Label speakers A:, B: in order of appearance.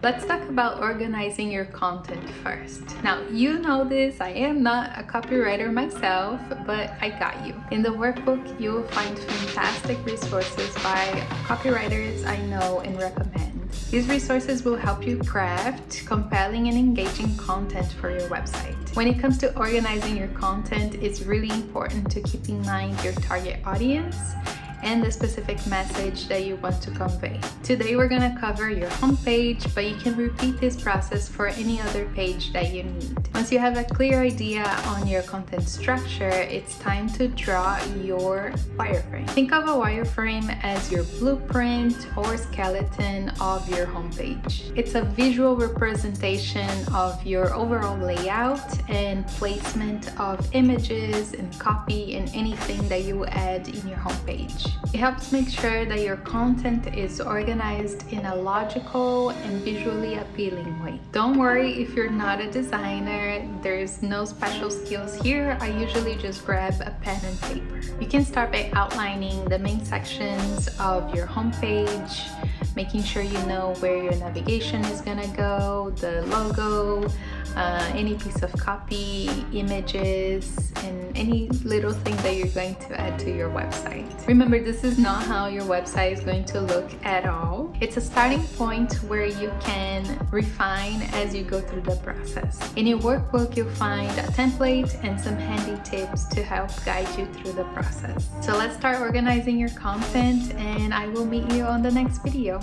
A: Let's talk about organizing your content first. Now, you know this, I am not a copywriter myself, but I got you. In the workbook, you will find fantastic resources by copywriters I know and recommend. These resources will help you craft compelling and engaging content for your website. When it comes to organizing your content, it's really important to keep in mind your target audience and the specific message that you want to convey. Today we're going to cover your homepage, but you can repeat this process for any other page that you need. Once you have a clear idea on your content structure, it's time to draw your wireframe. Think of a wireframe as your blueprint or skeleton of your homepage. It's a visual representation of your overall layout and placement of images and copy and anything that you add in your homepage. It helps make sure that your content is organized in a logical and visually appealing way. Don't worry if you're not a designer, there's no special skills here. I usually just grab a pen and paper. You can start by outlining the main sections of your homepage, making sure you know where your navigation is gonna go, the logo, any piece of copy, images, and any little thing that you're going to add to your website. Remember, this is not how your website is going to look at all. It's a starting point where you can refine as you go through the process. In your workbook, you'll find a template and some handy tips to help guide you through the process. So let's start organizing your content, and I will meet you on the next video.